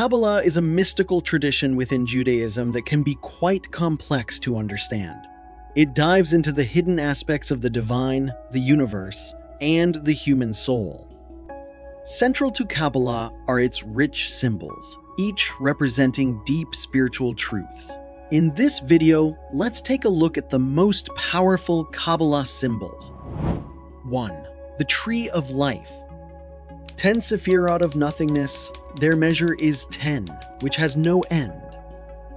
Kabbalah is a mystical tradition within Judaism that can be quite complex to understand. It dives into the hidden aspects of the divine, the universe, and the human soul. Central to Kabbalah are its rich symbols, each representing deep spiritual truths. In this video, let's take a look at the most powerful Kabbalah symbols. 1. The Tree of Life. 10 Sephirot of nothingness, their measure is 10, which has no end.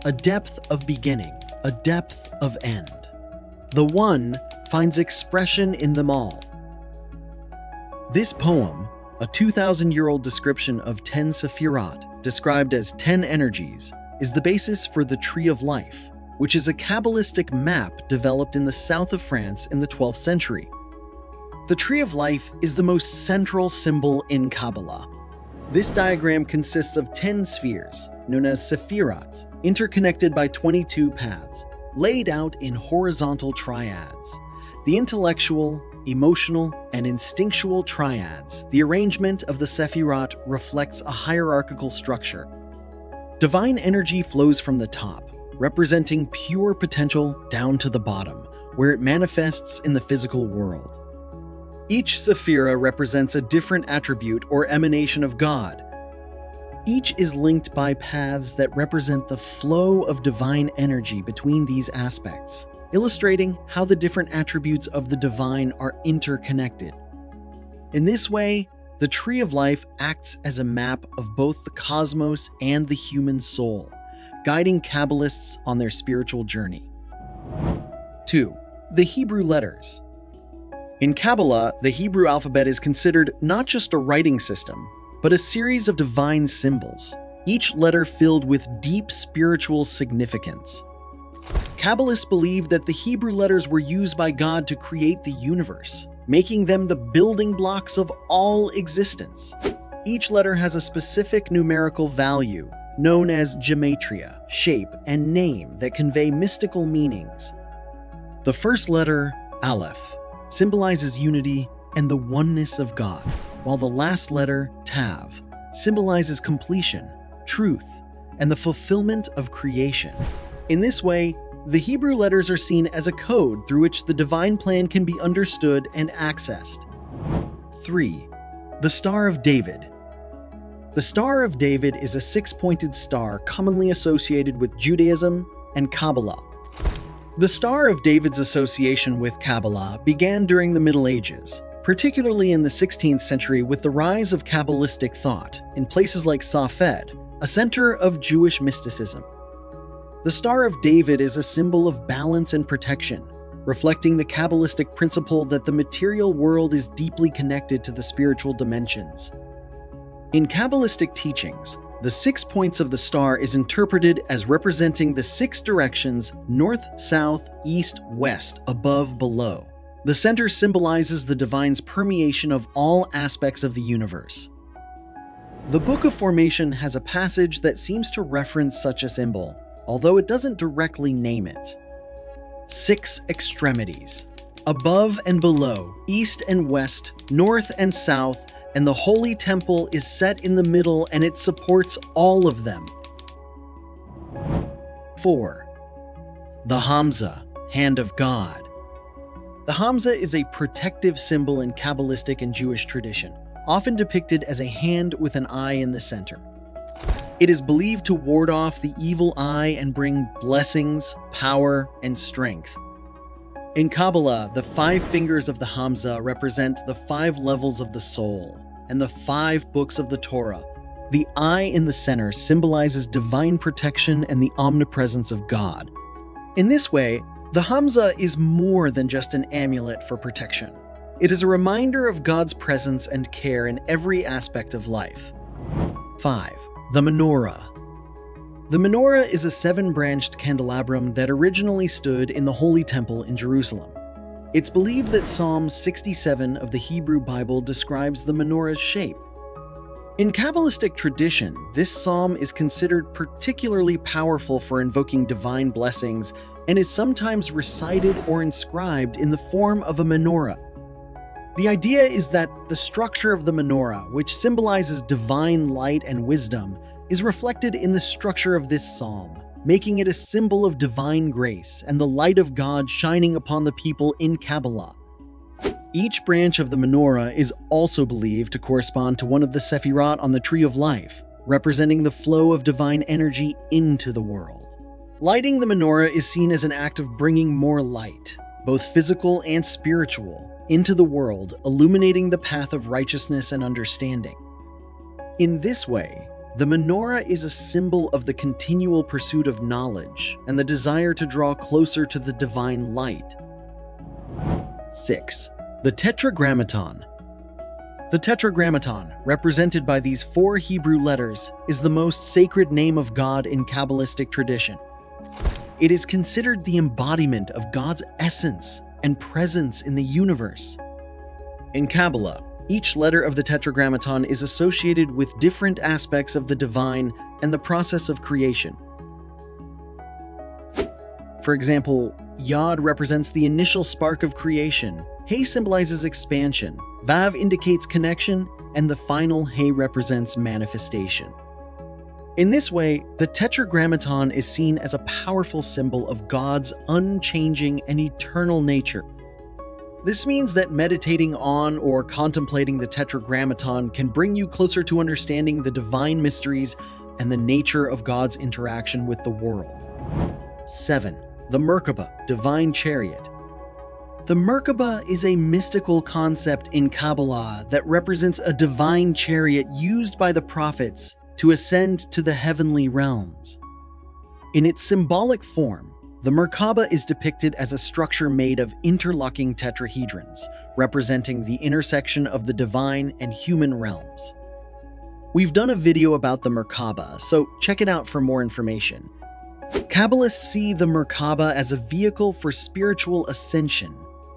A depth of beginning, a depth of end. The One finds expression in them all. This poem, a 2,000-year-old description of 10 Sephirot, described as 10 energies, is the basis for the Tree of Life, which is a Kabbalistic map developed in the south of France in the 12th century. The Tree of Life is the most central symbol in Kabbalah. This diagram consists of 10 spheres, known as Sephirot, interconnected by 22 paths, laid out in horizontal triads. The intellectual, emotional, and instinctual triads, the arrangement of the Sephirot reflects a hierarchical structure. Divine energy flows from the top, representing pure potential down to the bottom, where it manifests in the physical world. Each Sephira represents a different attribute or emanation of God. Each is linked by paths that represent the flow of divine energy between these aspects, illustrating how the different attributes of the divine are interconnected. In this way, the Tree of Life acts as a map of both the cosmos and the human soul, guiding Kabbalists on their spiritual journey. 2. The Hebrew letters. In Kabbalah, the Hebrew alphabet is considered not just a writing system, but a series of divine symbols, each letter filled with deep spiritual significance. Kabbalists believe that the Hebrew letters were used by God to create the universe, making them the building blocks of all existence. Each letter has a specific numerical value, known as gematria, shape, and name that convey mystical meanings. The first letter, Aleph, symbolizes unity and the oneness of God, while the last letter, Tav, symbolizes completion, truth, and the fulfillment of creation. In this way, the Hebrew letters are seen as a code through which the divine plan can be understood and accessed. 3. The Star of David. The Star of David is a six-pointed star commonly associated with Judaism and Kabbalah. The Star of David's association with Kabbalah began during the Middle Ages, particularly in the 16th century with the rise of Kabbalistic thought in places like Safed, a center of Jewish mysticism. The Star of David is a symbol of balance and protection, reflecting the Kabbalistic principle that the material world is deeply connected to the spiritual dimensions. In Kabbalistic teachings, the 6 points of the star is interpreted as representing the 6 directions north, south, east, west, above, below. The center symbolizes the divine's permeation of all aspects of the universe. The Book of Formation has a passage that seems to reference such a symbol, although it doesn't directly name it. 6 extremities, above and below, east and west, north and south, and the holy temple is set in the middle and it supports all of them. 4. The Hamza, Hand of God. The Hamza is a protective symbol in Kabbalistic and Jewish tradition, often depicted as a hand with an eye in the center. It is believed to ward off the evil eye and bring blessings, power, and strength. In Kabbalah, the 5 fingers of the Hamza represent the 5 levels of the soul and the 5 books of the Torah. The eye in the center symbolizes divine protection and the omnipresence of God. In this way, the Hamza is more than just an amulet for protection. It is a reminder of God's presence and care in every aspect of life. 5. The Menorah. The menorah is a 7-branched candelabrum that originally stood in the Holy Temple in Jerusalem. It's believed that Psalm 67 of the Hebrew Bible describes the menorah's shape. In Kabbalistic tradition, this psalm is considered particularly powerful for invoking divine blessings and is sometimes recited or inscribed in the form of a menorah. The idea is that the structure of the menorah, which symbolizes divine light and wisdom, is reflected in the structure of this psalm, making it a symbol of divine grace and the light of God shining upon the people in Kabbalah. Each branch of the menorah is also believed to correspond to one of the Sephirot on the Tree of Life, representing the flow of divine energy into the world. Lighting the menorah is seen as an act of bringing more light, both physical and spiritual, into the world, illuminating the path of righteousness and understanding. In this way, the menorah is a symbol of the continual pursuit of knowledge and the desire to draw closer to the divine light. 6. The Tetragrammaton. The Tetragrammaton, represented by these 4 Hebrew letters, is the most sacred name of God in Kabbalistic tradition. It is considered the embodiment of God's essence and presence in the universe. In Kabbalah, each letter of the Tetragrammaton is associated with different aspects of the divine and the process of creation. For example, Yod represents the initial spark of creation, He symbolizes expansion, Vav indicates connection, and the final He represents manifestation. In this way, the Tetragrammaton is seen as a powerful symbol of God's unchanging and eternal nature. This means that meditating on or contemplating the Tetragrammaton can bring you closer to understanding the divine mysteries and the nature of God's interaction with the world. 7. The Merkabah, Divine Chariot. The Merkabah is a mystical concept in Kabbalah that represents a divine chariot used by the prophets to ascend to the heavenly realms. In its symbolic form, the Merkabah is depicted as a structure made of interlocking tetrahedrons, representing the intersection of the divine and human realms. We've done a video about the Merkabah, so check it out for more information. Kabbalists see the Merkabah as a vehicle for spiritual ascension,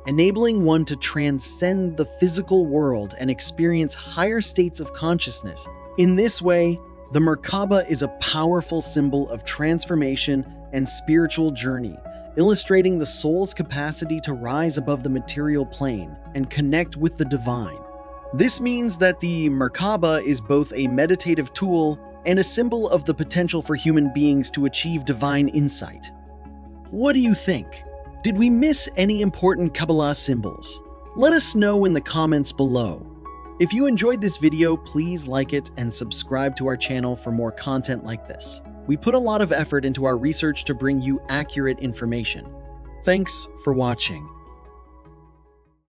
enabling one to transcend the physical world and experience higher states of consciousness. In this way, the Merkabah is a powerful symbol of transformation and spiritual journey, illustrating the soul's capacity to rise above the material plane and connect with the divine. This means that the Merkabah is both a meditative tool and a symbol of the potential for human beings to achieve divine insight. What do you think? Did we miss any important Kabbalah symbols? Let us know in the comments below. If you enjoyed this video, please like it and subscribe to our channel for more content like this. We put a lot of effort into our research to bring you accurate information. Thanks for watching.